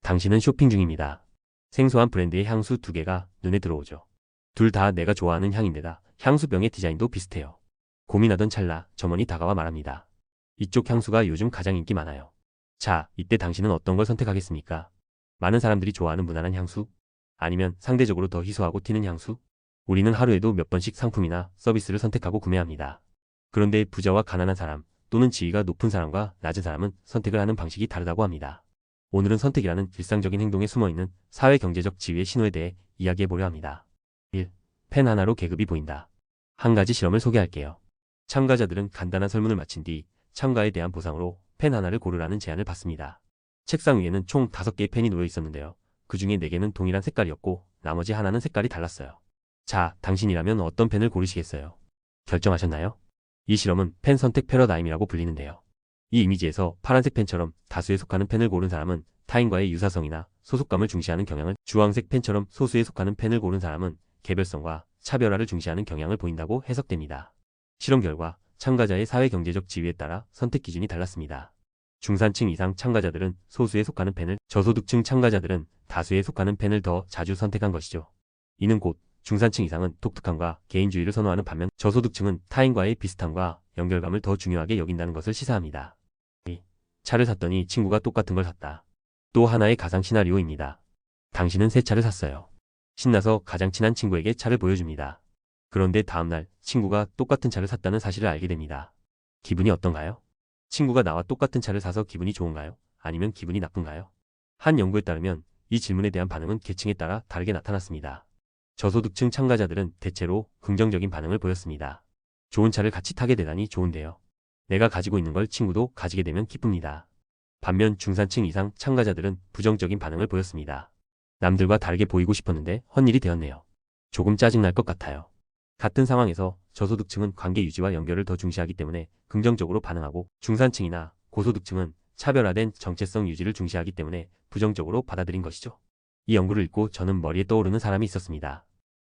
당신은 쇼핑 중입니다. 생소한 브랜드의 향수 2개가 눈에 들어오죠. 둘 다 내가 좋아하는 향인데다 향수병의 디자인도 비슷해요. 고민하던 찰나 점원이 다가와 말합니다. 이쪽 향수가 요즘 가장 인기 많아요. 자, 이때 당신은 어떤 걸 선택하겠습니까? 많은 사람들이 좋아하는 무난한 향수? 아니면 상대적으로 더 희소하고 튀는 향수? 우리는 하루에도 몇 번씩 상품이나 서비스를 선택하고 구매합니다. 그런데 부자와 가난한 사람 또는 지위가 높은 사람과 낮은 사람은 선택을 하는 방식이 다르다고 합니다. 오늘은 선택이라는 일상적인 행동에 숨어있는 사회경제적 지위의 신호에 대해 이야기해보려 합니다. 1. 펜 하나로 계급이 보인다. 한 가지 실험을 소개할게요. 참가자들은 간단한 설문을 마친 뒤 참가에 대한 보상으로 펜 하나를 고르라는 제안을 받습니다. 책상 위에는 총 5개의 펜이 놓여 있었는데요. 그 중에 4개는 동일한 색깔이었고 나머지 하나는 색깔이 달랐어요. 자, 당신이라면 어떤 펜을 고르시겠어요? 결정하셨나요? 이 실험은 펜 선택 패러다임이라고 불리는데요. 이 이미지에서 파란색 펜처럼 다수에 속하는 펜을 고른 사람은 타인과의 유사성이나 소속감을 중시하는 경향을, 주황색 펜처럼 소수에 속하는 펜을 고른 사람은 개별성과 차별화를 중시하는 경향을 보인다고 해석됩니다. 실험 결과 참가자의 사회경제적 지위에 따라 선택 기준이 달랐습니다. 중산층 이상 참가자들은 소수에 속하는 펜을, 저소득층 참가자들은 다수에 속하는 펜을 더 자주 선택한 것이죠. 이는 곧 중산층 이상은 독특함과 개인주의를 선호하는 반면 저소득층은 타인과의 비슷함과 연결감을 더 중요하게 여긴다는 것을 시사합니다. 2. 차를 샀더니 친구가 똑같은 걸 샀다. 또 하나의 가상 시나리오입니다. 당신은 새 차를 샀어요. 신나서 가장 친한 친구에게 차를 보여줍니다. 그런데 다음날 친구가 똑같은 차를 샀다는 사실을 알게 됩니다. 기분이 어떤가요? 친구가 나와 똑같은 차를 사서 기분이 좋은가요? 아니면 기분이 나쁜가요? 한 연구에 따르면 이 질문에 대한 반응은 계층에 따라 다르게 나타났습니다. 저소득층 참가자들은 대체로 긍정적인 반응을 보였습니다. 좋은 차를 같이 타게 되다니 좋은데요. 내가 가지고 있는 걸 친구도 가지게 되면 기쁩니다. 반면 중산층 이상 참가자들은 부정적인 반응을 보였습니다. 남들과 다르게 보이고 싶었는데 헛일이 되었네요. 조금 짜증날 것 같아요. 같은 상황에서 저소득층은 관계 유지와 연결을 더 중시하기 때문에 긍정적으로 반응하고 중산층이나 고소득층은 차별화된 정체성 유지를 중시하기 때문에 부정적으로 받아들인 것이죠. 이 연구를 읽고 저는 머리에 떠오르는 사람이 있었습니다.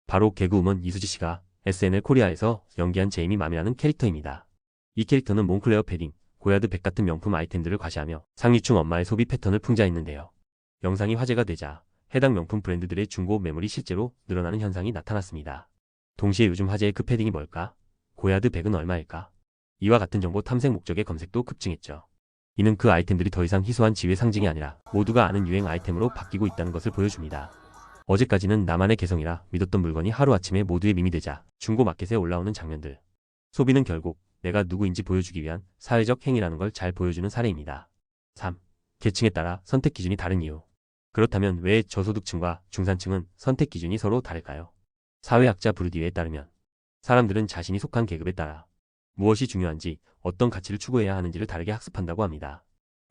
바로 개그우먼 이수지 씨가 SNL 코리아에서 연기한 제이미 맘이라는 캐릭터입니다. 이 캐릭터는 몽클레어 패딩, 고야드 백 같은 명품 아이템들을 과시하며 상류층 엄마의 소비 패턴을 풍자했는데요. 영상이 화제가 되자 해당 명품 브랜드들의 중고 매물이 실제로 늘어나는 현상이 나타났습니다. 동시에 요즘 화제의 그 패딩이 뭘까? 고야드 백은 얼마일까? 이와 같은 정보 탐색 목적의 검색도 급증했죠. 이는 그 아이템들이 더 이상 희소한 지위의 상징이 아니라 모두가 아는 유행 아이템으로 바뀌고 있다는 것을 보여줍니다. 어제까지는 나만의 개성이라 믿었던 물건이 하루아침에 모두의 밈이 되자 중고 마켓에 올라오는 장면들. 소비는 결국 내가 누구인지 보여주기 위한 사회적 행위라는 걸 잘 보여주는 사례입니다. 3. 계층에 따라 선택 기준이 다른 이유. 그렇다면 왜 저소득층과 중산층은 선택 기준이 서로 다를까요? 사회학자 브루디웨에 따르면 사람들은 자신이 속한 계급에 따라 무엇이 중요한지, 어떤 가치를 추구해야 하는지를 다르게 학습한다고 합니다.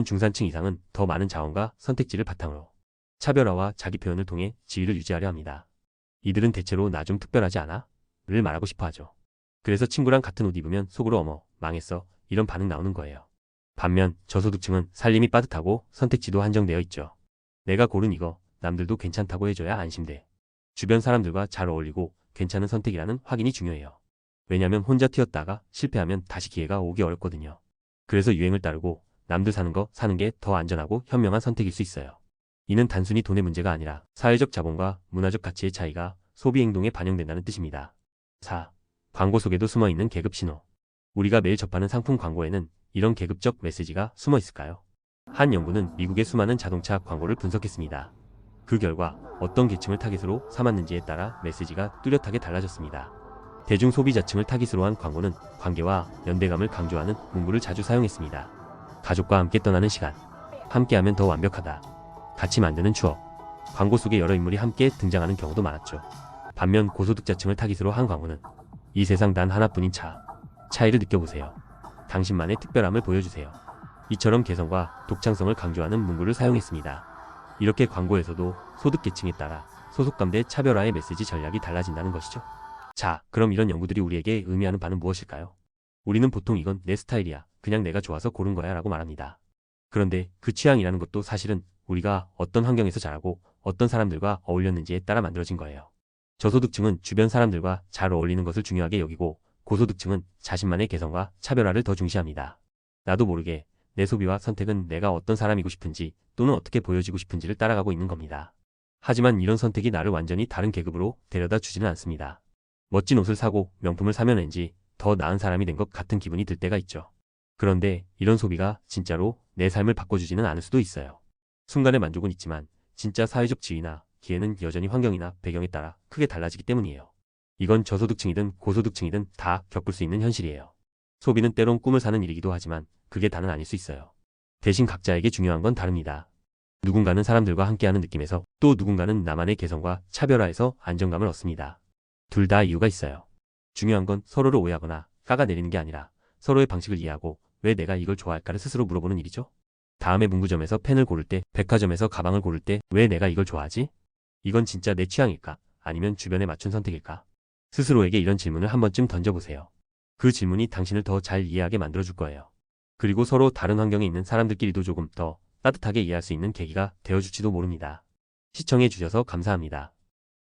중산층 이상은 더 많은 자원과 선택지를 바탕으로 차별화와 자기 표현을 통해 지위를 유지하려 합니다. 이들은 대체로 나 좀 특별하지 않아? 를 말하고 싶어 하죠. 그래서 친구랑 같은 옷 입으면 속으로 어머, 망했어, 이런 반응 나오는 거예요. 반면 저소득층은 살림이 빠듯하고 선택지도 한정되어 있죠. 내가 고른 이거 남들도 괜찮다고 해줘야 안심돼. 주변 사람들과 잘 어울리고 괜찮은 선택이라는 확인이 중요해요. 왜냐면 혼자 튀었다가 실패하면 다시 기회가 오기 어렵거든요. 그래서 유행을 따르고 남들 사는 거 사는 게 더 안전하고 현명한 선택일 수 있어요. 이는 단순히 돈의 문제가 아니라 사회적 자본과 문화적 가치의 차이가 소비 행동에 반영된다는 뜻입니다. 4. 광고 속에도 숨어있는 계급 신호. 우리가 매일 접하는 상품 광고에는 이런 계급적 메시지가 숨어 있을까요? 한 연구는 미국의 수많은 자동차 광고를 분석했습니다. 그 결과 어떤 계층을 타깃으로 삼았는지에 따라 메시지가 뚜렷하게 달라졌습니다. 대중 소비자층을 타깃으로 한 광고는 관계와 연대감을 강조하는 문구를 자주 사용했습니다. 가족과 함께 떠나는 시간, 함께하면 더 완벽하다, 같이 만드는 추억. 광고 속에 여러 인물이 함께 등장하는 경우도 많았죠. 반면 고소득자층을 타깃으로 한 광고는 이 세상 단 하나뿐인 차이를 느껴보세요. 당신만의 특별함을 보여주세요. 이처럼 개성과 독창성을 강조하는 문구를 사용했습니다. 이렇게 광고에서도 소득계층에 따라 소속감대 차별화의 메시지 전략이 달라진다는 것이죠. 자, 그럼 이런 연구들이 우리에게 의미하는 바는 무엇일까요? 우리는 보통 이건 내 스타일이야, 그냥 내가 좋아서 고른 거야 라고 말합니다. 그런데 그 취향이라는 것도 사실은 우리가 어떤 환경에서 자라고 어떤 사람들과 어울렸는지에 따라 만들어진 거예요. 저소득층은 주변 사람들과 잘 어울리는 것을 중요하게 여기고 고소득층은 자신만의 개성과 차별화를 더 중시합니다. 나도 모르게 내 소비와 선택은 내가 어떤 사람이고 싶은지 또는 어떻게 보여지고 싶은지를 따라가고 있는 겁니다. 하지만 이런 선택이 나를 완전히 다른 계급으로 데려다 주지는 않습니다. 멋진 옷을 사고 명품을 사면 왠지 더 나은 사람이 된 것 같은 기분이 들 때가 있죠. 그런데 이런 소비가 진짜로 내 삶을 바꿔주지는 않을 수도 있어요. 순간의 만족은 있지만 진짜 사회적 지위나 기회는 여전히 환경이나 배경에 따라 크게 달라지기 때문이에요. 이건 저소득층이든 고소득층이든 다 겪을 수 있는 현실이에요. 소비는 때론 꿈을 사는 일이기도 하지만 그게 다는 아닐 수 있어요. 대신 각자에게 중요한 건 다릅니다. 누군가는 사람들과 함께하는 느낌에서 또 누군가는 나만의 개성과 차별화에서 안정감을 얻습니다. 둘 다 이유가 있어요. 중요한 건 서로를 오해하거나 깎아내리는 게 아니라 서로의 방식을 이해하고 왜 내가 이걸 좋아할까를 스스로 물어보는 일이죠. 다음에 문구점에서 펜을 고를 때, 백화점에서 가방을 고를 때 왜 내가 이걸 좋아하지? 이건 진짜 내 취향일까? 아니면 주변에 맞춘 선택일까? 스스로에게 이런 질문을 한 번쯤 던져보세요. 그 질문이 당신을 더 잘 이해하게 만들어줄 거예요. 그리고 서로 다른 환경에 있는 사람들끼리도 조금 더 따뜻하게 이해할 수 있는 계기가 되어줄지도 모릅니다. 시청해주셔서 감사합니다.